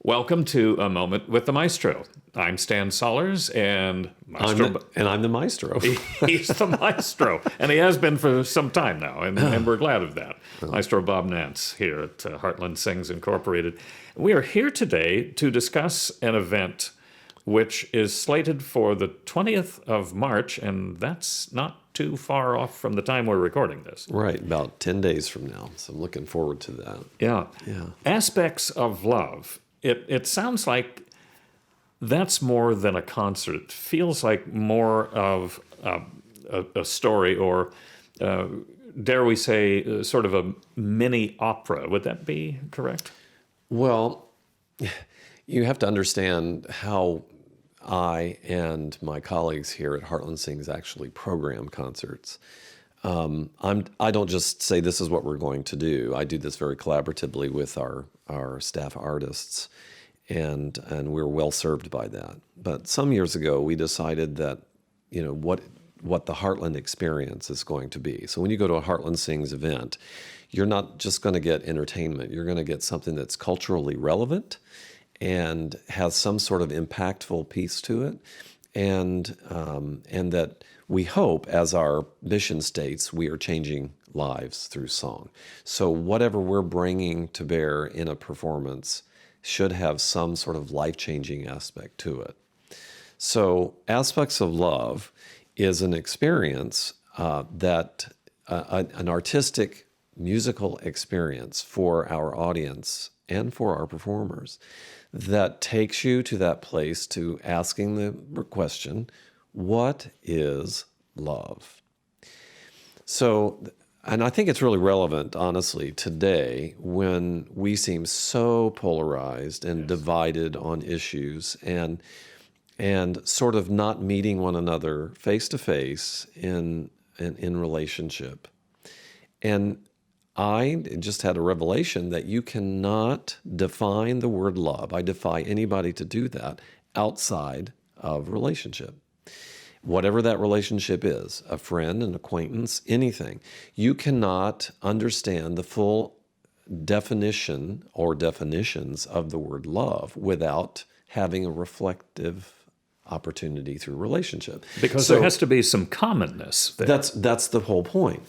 Welcome to A Moment with the Maestro. I'm Stan Sollers, and I'm the Maestro. He's the Maestro, and he has been for some time now, and we're glad of that. Maestro Bob Nance here at Heartland Sings Incorporated. We are here today to discuss an event which is slated for the 20th of March, and that's not too far off from the time we're recording this. Right, about 10 days from now. So I'm looking forward to that. Yeah. Yeah. Aspects of Love. It sounds like that's more than a concert. It feels like more of a story, or dare we say, sort of a mini opera. Would that be correct? Well, you have to understand how I and my colleagues here at Heartland Sings actually program concerts. I don't just say this is what we're going to do. I do this very collaboratively with our staff artists, and we're well served by that. But some years ago, we decided that, what the Heartland experience is going to be. So when you go to a Heartland Sings event, you're not just going to get entertainment. You're going to get something that's culturally relevant and has some sort of impactful piece to it, and that we hope, as our mission states, we are changing lives through song. So whatever we're bringing to bear in a performance should have some sort of life-changing aspect to it. So Aspects of Love is an experience an artistic musical experience for our audience and for our performers that takes you to that place to asking the question, what is love? So, and I think it's really relevant, honestly, today when we seem so polarized and divided on issues and sort of not meeting one another face to face in relationship. And I just had a revelation that you cannot define the word love. I defy anybody to do that outside of relationship. Whatever that relationship is, a friend, an acquaintance, anything, you cannot understand the full definition or definitions of the word love without having a reflective opportunity through relationship. Because there has to be some commonness there. That's the whole point.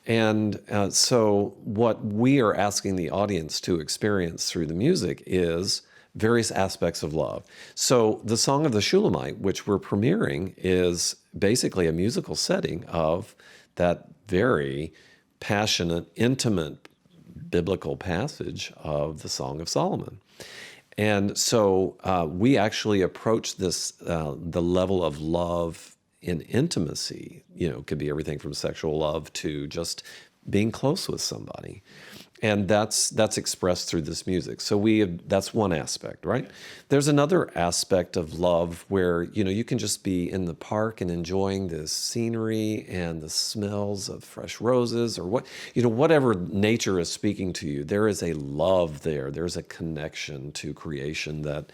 And so what we are asking the audience to experience through the music is various aspects of love. So the Song of the Shulamite, which we're premiering, is basically a musical setting of that very passionate, intimate biblical passage of the Song of Solomon. And so we actually approach this, the level of love in intimacy, could be everything from sexual love to just being close with somebody. And that's expressed through this music. So that's one aspect, right? There's another aspect of love where, you can just be in the park and enjoying the scenery and the smells of fresh roses or whatever nature is speaking to you. There is a love there. There's a connection to creation that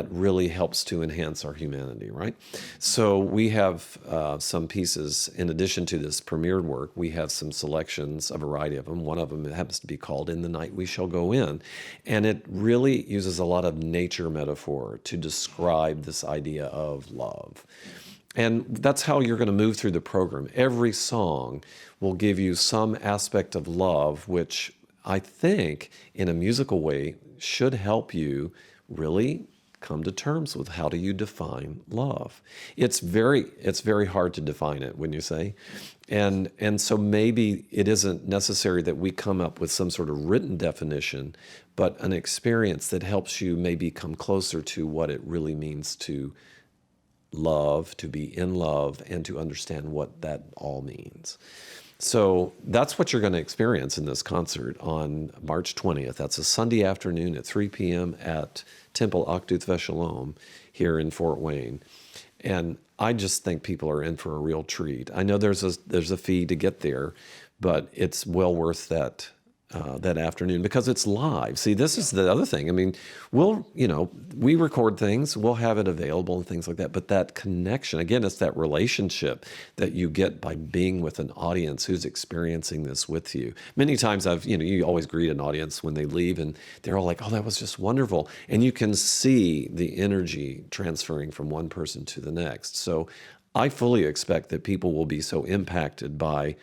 really helps to enhance our humanity, right? So we have some pieces, in addition to this premiered work, we have some selections, a variety of them. One of them happens to be called In the Night We Shall Go In. And it really uses a lot of nature metaphor to describe this idea of love. And that's how you're going to move through the program. Every song will give you some aspect of love, which I think, in a musical way, should help you really come to terms with how do you define love. It's very hard to define it, wouldn't you say? And so maybe it isn't necessary that we come up with some sort of written definition, but an experience that helps you maybe come closer to what it really means to love, to be in love, and to understand what that all means. So that's what you're going to experience in this concert on March 20th. That's a Sunday afternoon at 3 p.m. at Temple Akduth Veshalom here in Fort Wayne. And I just think people are in for a real treat. I know there's a fee to get there, but it's well worth that that afternoon because it's live. See, this is the other thing. I mean, we record things, we'll have it available and things like that. But that connection, again, it's that relationship that you get by being with an audience who's experiencing this with you. Many times you always greet an audience when they leave and they're all like, oh, that was just wonderful. And you can see the energy transferring from one person to the next. So I fully expect that people will be so impacted by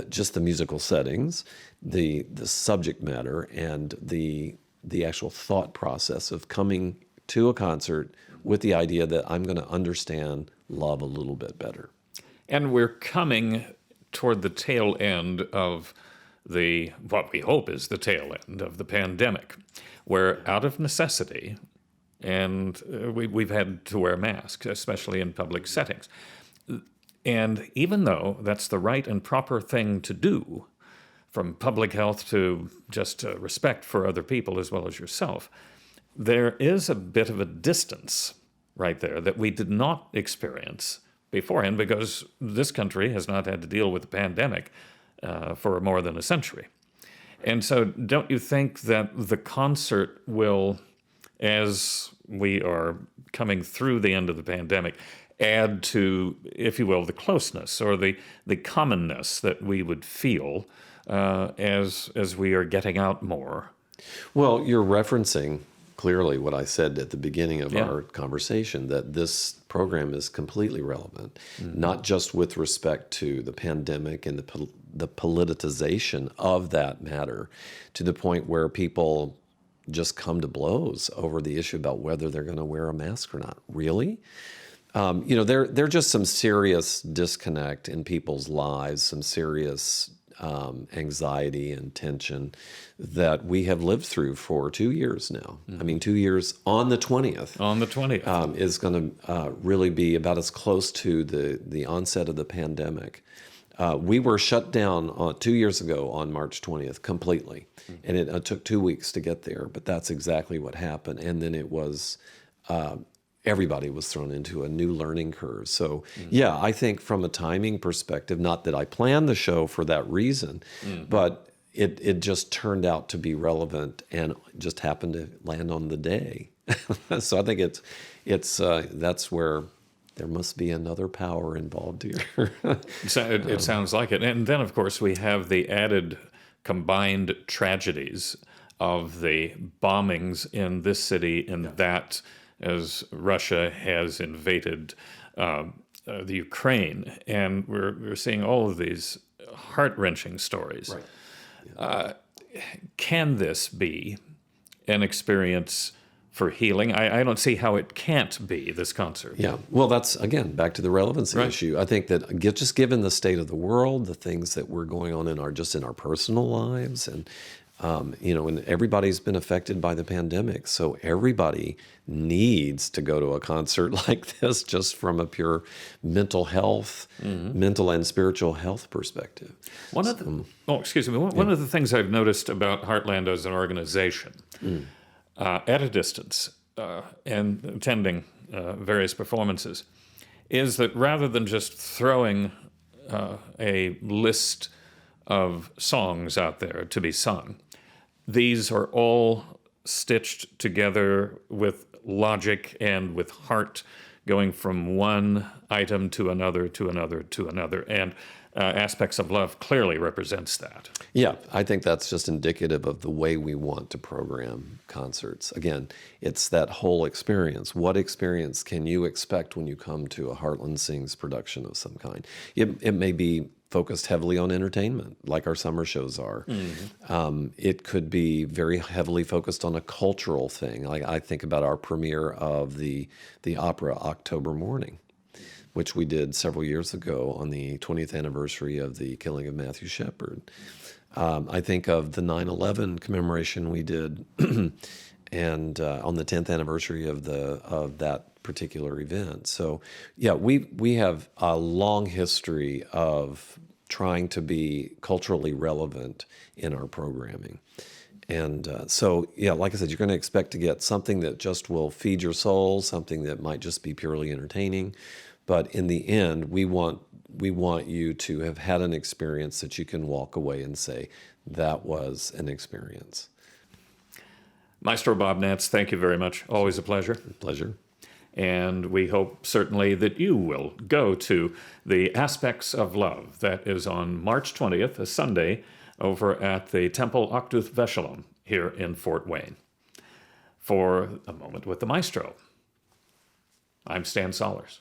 just the musical settings, the subject matter, and the actual thought process of coming to a concert with the idea that I'm going to understand love a little bit better. And we're coming toward the tail end of what we hope is the tail end of the pandemic, where out of necessity, and we've had to wear masks, especially in public settings. And even though that's the right and proper thing to do, from public health to just respect for other people as well as yourself, there is a bit of a distance right there that we did not experience beforehand because this country has not had to deal with the pandemic for more than a century. And so don't you think that the concert will, as we are coming through the end of the pandemic, add to, if you will, the closeness or the commonness that we would feel as we are getting out more? Well, you're referencing clearly what I said at the beginning of our conversation, that this program is completely relevant, not just with respect to the pandemic and the politicization of that matter, to the point where people just come to blows over the issue about whether they're going to wear a mask or not. Really? There just some serious disconnect in people's lives, some serious anxiety and tension that we have lived through for 2 years now. I mean, 2 years on the 20th. On the 20th. Is going to really be about as close to the onset of the pandemic. We were shut down 2 years ago on March 20th completely. And it took 2 weeks to get there, but that's exactly what happened. And then it was... everybody was thrown into a new learning curve. So, yeah, I think from a timing perspective, not that I planned the show for that reason, but it just turned out to be relevant and just happened to land on the day. So I think it's that's where there must be another power involved here. It sounds like it. And then, of course, we have the added combined tragedies of the bombings in this city and that, as Russia has invaded the Ukraine, and we're seeing all of these heart-wrenching stories. Right. Can this be an experience for healing? I don't see how it can't be, this concert. Yeah. Well, that's, again, back to the relevancy issue. I think that just given the state of the world, the things that were going on in our personal lives, and and everybody's been affected by the pandemic. So everybody needs to go to a concert like this just from a pure mental health, mental and spiritual health perspective. One of the things I've noticed about Heartland as an organization, at a distance and attending various performances, is that rather than just throwing a list of songs out there to be sung, these are all stitched together with logic and with heart, going from one item to another, to another, to another. And Aspects of Love clearly represents that. Yeah, I think that's just indicative of the way we want to program concerts. Again, it's that whole experience. What experience can you expect when you come to a Heartland Sings production of some kind? It may be focused heavily on entertainment, like our summer shows are. It could be very heavily focused on a cultural thing. Like I think about our premiere of the opera October Morning, which we did several years ago on the 20th anniversary of the killing of Matthew Shepard. I think of the 9/11 commemoration we did, and on the 10th anniversary of that particular event. So, yeah, we have a long history of trying to be culturally relevant in our programming. And so, yeah, like I said, you're going to expect to get something that just will feed your soul, something that might just be purely entertaining. But in the end, we want we want you to have had an experience that you can walk away and say, that was an experience. Maestro Bob Nance, thank you very much. Always a pleasure. Pleasure. And we hope certainly that you will go to the Aspects of Love. That is on March 20th, a Sunday, over at the Temple Octuth Veshalom here in Fort Wayne. For A Moment with the Maestro, I'm Stan Sollers.